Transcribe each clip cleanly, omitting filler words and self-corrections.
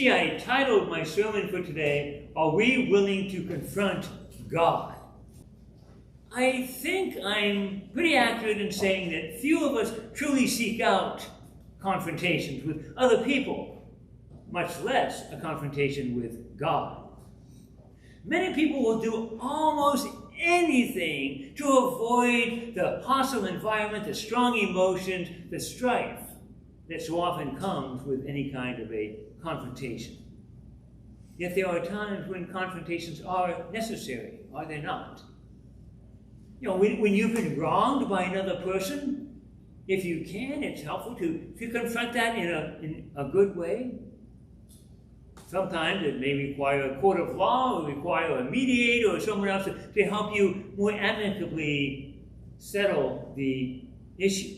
see, I titled my sermon for today, Are We Willing to Confront God? I think I'm pretty accurate in saying that few of us truly seek out confrontations with other people, much less a confrontation with God. Many people will do almost anything to avoid the hostile environment, the strong emotions, the strife that so often comes with any kind of a confrontation. Yet there are times when confrontations are necessary, are they not? You know, when you've been wronged by another person, if you can, it's helpful to confront that in a good way. Sometimes it may require a court of law, or require a mediator or someone else to help you more amicably settle the issue.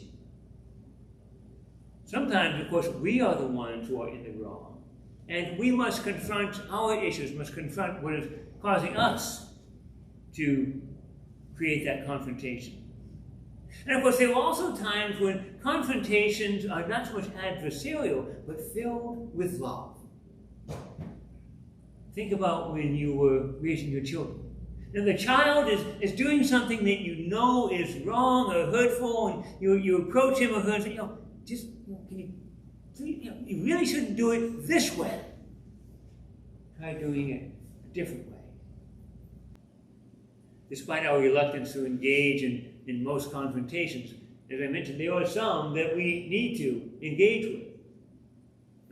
Sometimes, of course, we are the ones who are in the wrong, and we must confront our issues, must confront what is causing us to create that confrontation. And of course, there are also times when confrontations are not so much adversarial, but filled with love. Think about when you were raising your children. Now, the child is doing something that you know is wrong or hurtful, and you approach him or her and say, you really shouldn't do it this way. Try doing it a different way. Despite our reluctance to engage in most confrontations, as I mentioned, there are some that we need to engage with.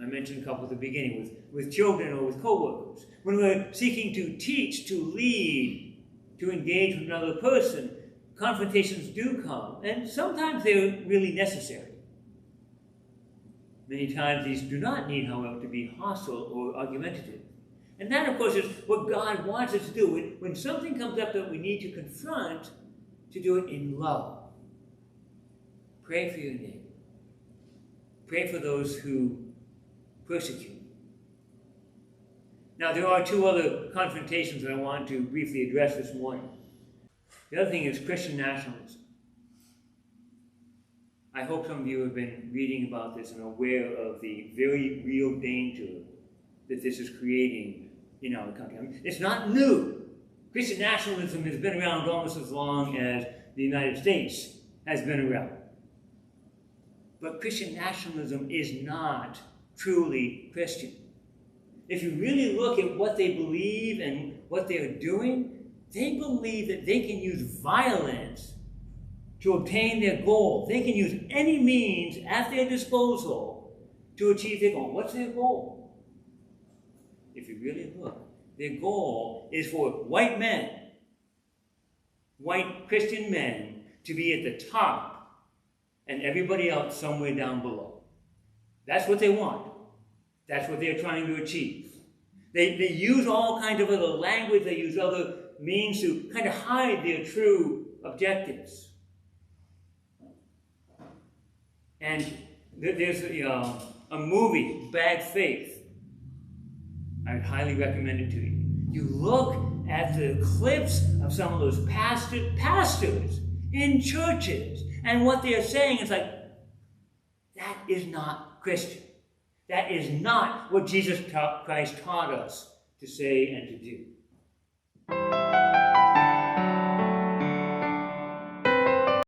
I mentioned a couple at the beginning, with children or with co-workers. When we're seeking to teach, to lead, to engage with another person, confrontations do come, and sometimes they're really necessary. Many times these do not need, however, to be hostile or argumentative. And that, of course, is what God wants us to do. When something comes up that we need to confront, to do it in love. Pray for your neighbor. Pray for those who persecute you. Now, there are two other confrontations that I want to briefly address this morning. The other thing is Christian nationalism. I hope some of you have been reading about this and are aware of the very real danger that this is creating in our country. I mean, it's not new. Christian nationalism has been around almost as long as the United States has been around. But Christian nationalism is not truly Christian. If you really look at what they believe and what they're doing, they believe that they can use violence to obtain their goal. They can use any means at their disposal to achieve their goal. What's their goal? If you really look, their goal is for white men, white Christian men, to be at the top and everybody else somewhere down below. That's what they want. That's what they're trying to achieve. They use all kinds of other language, they use other means to kind of hide their true objectives. And there's a movie, Bad Faith. I'd highly recommend it to you. You look at the clips of some of those pastors in churches, and what they're saying is like, that is not Christian. That is not what Jesus Christ taught us to say and to do.